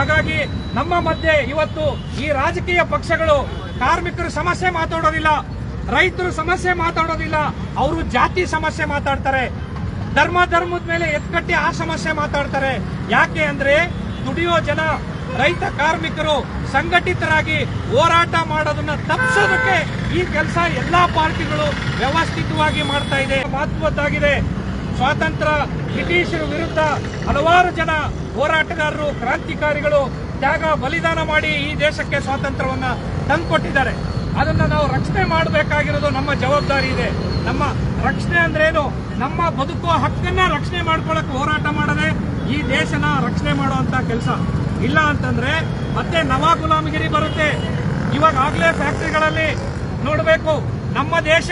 ಹಾಗಾಗಿ ನಮ್ಮ ಮಧ್ಯೆ ಇವತ್ತು ಈ ರಾಜಕೀಯ ಪಕ್ಷಗಳು ಕಾರ್ಮಿಕರ ಸಮಸ್ಯೆ ಮಾತಾಡೋದಿಲ್ಲ, ರೈತರ ಸಮಸ್ಯೆ ಮಾತಾಡೋದಿಲ್ಲ, ಅವರು ಜಾತಿ ಸಮಸ್ಯೆ ಮಾತಾಡ್ತಾರೆ, ಧರ್ಮದ ಮೇಲೆ ಎತ್ಕಟ್ಟಿ ಆ ಸಮಸ್ಯೆ ಮಾತಾಡ್ತಾರೆ. ಯಾಕೆ ಅಂದ್ರೆ ದುಡಿಯೋ ಜನ ರೈತ ಕಾರ್ಮಿಕರು ಸಂಘಟಿತರಾಗಿ ಹೋರಾಟ ಮಾಡೋದನ್ನ ತಪ್ಪಿಸೋದಕ್ಕೆ ಈ ಕೆಲಸ ಎಲ್ಲಾ ಪಾರ್ಟಿಗಳು ವ್ಯವಸ್ಥಿತವಾಗಿ ಮಾಡ್ತಾ ಇದೆ. ಮಹತ್ವದ್ದಾಗಿದೆ. ಸ್ವಾತಂತ್ರ್ಯ ಬ್ರಿಟಿಷರ ವಿರುದ್ಧ ಹಲವಾರು ಜನ ಹೋರಾಟಗಾರರು, ಕ್ರಾಂತಿಕಾರಿಗಳು ತ್ಯಾಗ ಬಲಿದಾನ ಮಾಡಿ ಈ ದೇಶಕ್ಕೆ ಸ್ವಾತಂತ್ರ್ಯವನ್ನ ತಂದುಕೊಟ್ಟಿದ್ದಾರೆ. ಅದನ್ನ ನಾವು ರಕ್ಷಣೆ ಮಾಡಬೇಕಾಗಿರೋದು ನಮ್ಮ ಜವಾಬ್ದಾರಿ ಇದೆ. ನಮ್ಮ ರಕ್ಷಣೆ ಅಂದ್ರೇನು? ನಮ್ಮ ಬದುಕುವ ಹಕ್ಕನ್ನ ರಕ್ಷಣೆ ಮಾಡ್ಕೊಳ್ಳಕ್ಕೆ ಹೋರಾಟ ಮಾಡದೆ ಈ ದೇಶನ ರಕ್ಷಣೆ ಮಾಡುವಂತ ಕೆಲಸ. ಇಲ್ಲ ಅಂತಂದ್ರೆ ಮತ್ತೆ ನವ ಗುಲಾಮಗಿರಿ ಬರುತ್ತೆ. ಇವಾಗ ಆಗ್ಲೇ ಫ್ಯಾಕ್ಟರಿಗಳಲ್ಲಿ ನೋಡಬೇಕು, ನಮ್ಮ ದೇಶ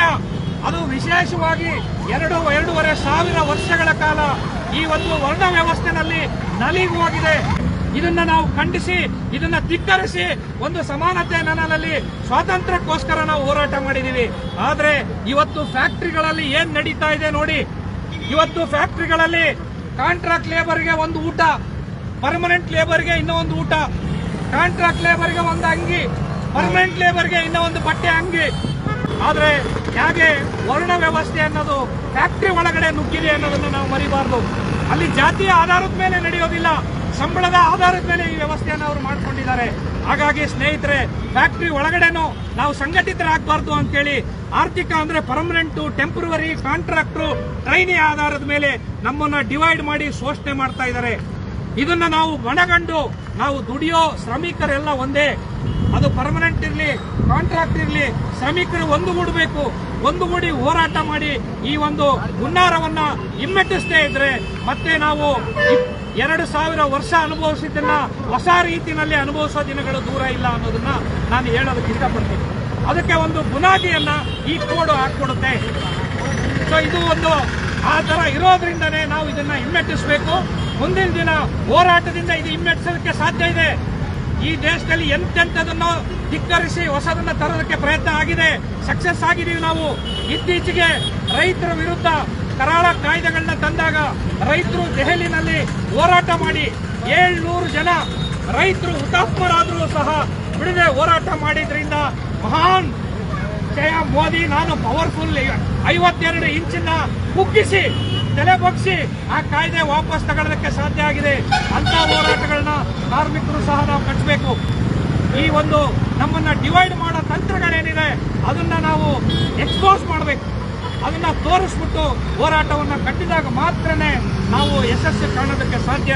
ಅದು ವಿಶೇಷವಾಗಿ 2-2.5 ಸಾವಿರ ವರ್ಷಗಳ ಕಾಲ ಈ ಒಂದು ವರ್ಣ ವ್ಯವಸ್ಥೆನಲ್ಲಿ ನಲಿಗೆ ಹೋಗಿದೆ. ಇದನ್ನ ನಾವು ಖಂಡಿಸಿ, ಇದನ್ನ ಧಿಕ್ಕರಿಸಿ ಒಂದು ಸಮಾನತೆ ನೆಲೆಯಲ್ಲಿ ಸ್ವಾತಂತ್ರ್ಯಕ್ಕೋಸ್ಕರ ನಾವು ಹೋರಾಟ ಮಾಡಿದೀವಿ. ಆದ್ರೆ ಇವತ್ತು ಫ್ಯಾಕ್ಟರಿಗಳಲ್ಲಿ ಏನ್ ನಡೀತಾ ಇದೆ ನೋಡಿ. ಇವತ್ತು ಫ್ಯಾಕ್ಟರಿಗಳಲ್ಲಿ ಕಾಂಟ್ರಾಕ್ಟ್ ಲೇಬರ್ಗೆ ಒಂದು ಊಟ, ಪರ್ಮನೆಂಟ್ ಲೇಬರ್ಗೆ ಇನ್ನೂ ಒಂದು ಊಟ, ಕಾಂಟ್ರಾಕ್ಟ್ ಲೇಬರ್ಗೆ ಒಂದು ಅಂಗಿ, ಪರ್ಮನೆಂಟ್ ಲೇಬರ್ಗೆ ಇನ್ನೂ ಒಂದು ಬಟ್ಟೆ ಅಂಗಿ. ಆದ್ರೆ ಹೇಗೆ ವರ್ಣ ವ್ಯವಸ್ಥೆ ಅನ್ನೋದು ಫ್ಯಾಕ್ಟರಿ ಒಳಗಡೆ ನುಗ್ಗಿದೆ ಅನ್ನೋದನ್ನ ನಾವು ಮರಿಬಾರ್ದು. ಅಲ್ಲಿ ಜಾತಿಯ ಆಧಾರದ ಮೇಲೆ ನಡೆಯೋದಿಲ್ಲ, ಸಂಬಳದ ಆಧಾರದ ಮೇಲೆ ಈ ವ್ಯವಸ್ಥೆಯನ್ನು ಅವರು ಮಾಡ್ಕೊಂಡಿದ್ದಾರೆ. ಹಾಗಾಗಿ ಸ್ನೇಹಿತರೆ, ಫ್ಯಾಕ್ಟರಿ ಒಳಗಡೆನೂ ನಾವು ಸಂಘಟಿತರಾಗಬಾರ್ದು ಅಂತೇಳಿ ಆರ್ಥಿಕ ಅಂದ್ರೆ ಪರ್ಮನೆಂಟ್, ಟೆಂಪರರಿ, ಕಾಂಟ್ರಾಕ್ಟರ್, ಟ್ರೈನಿ ಆಧಾರದ ಮೇಲೆ ನಮ್ಮನ್ನ ಡಿವೈಡ್ ಮಾಡಿ ಶೋಷಣೆ ಮಾಡ್ತಾ ಇದ್ದಾರೆ. ಇದನ್ನ ನಾವು ಮನಗಂಡು ನಾವು ದುಡಿಯೋ ಶ್ರಮಿಕರೆಲ್ಲ ಒಂದೇ, ಅದು ಪರ್ಮನೆಂಟ್ ಇರಲಿ, ಕಾಂಟ್ರಾಕ್ಟ್ ಇರಲಿ, ಶ್ರಮಿಕರು ಒಂದುಗೂಡಬೇಕು. ಒಂದುಗೂಡಿ ಹೋರಾಟ ಮಾಡಿ ಈ ಒಂದು ಹುನ್ನಾರವನ್ನ ಹಿಮ್ಮೆಟ್ಟಿಸದೇ ಇದ್ರೆ ಮತ್ತೆ ನಾವು 2000 ವರ್ಷ ಅನುಭವಿಸಿದ್ದನ್ನ ಹೊಸ ರೀತಿಯಲ್ಲಿ ಅನುಭವಿಸೋ ದಿನಗಳು ದೂರ ಇಲ್ಲ ಅನ್ನೋದನ್ನ ನಾನು ಹೇಳೋದಕ್ಕೆ ಇಷ್ಟಪಡ್ತೀನಿ. ಅದಕ್ಕೆ ಒಂದು ಬುನಾದಿಯನ್ನ ಈ ಕೋಡ್ ಹಾಕೊಡುತ್ತೆ. ಸೊ ಇದು ಒಂದು ಆ ತರ ಇರೋದ್ರಿಂದನೇ ನಾವು ಇದನ್ನ ಹಿಮ್ಮೆಟ್ಟಿಸಬೇಕು. ಮುಂದಿನ ದಿನ ಹೋರಾಟದಿಂದ ಇದು ಹಿಮ್ಮೆಟ್ಟಿಸೋದಕ್ಕೆ ಸಾಧ್ಯ ಇದೆ. ಈ ದೇಶದಲ್ಲಿ ಎಂತೆಂಥದನ್ನು ಧಿಕ್ಕರಿಸಿ ಹೊಸದನ್ನ ತರೋದಕ್ಕೆ ಪ್ರಯತ್ನ ಆಗಿದೆ, ಸಕ್ಸಸ್ ಆಗಿದ್ದೀವಿ ನಾವು. ಇತ್ತೀಚೆಗೆ ರೈತರ ವಿರುದ್ಧ ಕರಾಳ ಕಾಯ್ದೆಗಳನ್ನ ತಂದಾಗ ರೈತರು ದೆಹಲಿನಲ್ಲಿ ಹೋರಾಟ ಮಾಡಿ 700 ಜನ ರೈತರು ಹುತಾತ್ಮರಾದರೂ ಸಹ ಬಿಡದೆ ಹೋರಾಟ ಮಾಡಿದ್ರಿಂದ ಮಹಾನ್ ಜಯ ಮೋದಿ, ನಾನು ಪವರ್ಫುಲ್ 52 ಇಂಚಿನ ಕುಗ್ಗಿಸಿ ತಲೆ ಬಗ್ಗಿಸಿ ಆ ಕಾಯ್ದೆ ವಾಪಸ್ ತಗೊಳ್ಳೋದಕ್ಕೆ ಸಾಧ್ಯ ಆಗಿದೆ. ಅಂತ ಹೋರಾಟಗಳನ್ನ ಕಾರ್ಮಿಕರು ಸಹ ನಾವು ಕಟ್ಟಬೇಕು. ಈ ಒಂದು ನಮ್ಮನ್ನ ಡಿವೈಡ್ ಮಾಡೋ ತಂತ್ರಗಳೇನಿದೆ ಅದನ್ನ ನಾವು ಎಕ್ಸ್ಪೋಸ್ ಮಾಡಬೇಕು. ಅದನ್ನ ತೋರಿಸ್ಬಿಟ್ಟು ಹೋರಾಟವನ್ನ ಕಟ್ಟಿದಾಗ ಮಾತ್ರನೇ ನಾವು ಯಶಸ್ಸು ಕಾಣೋದಕ್ಕೆ ಸಾಧ್ಯ.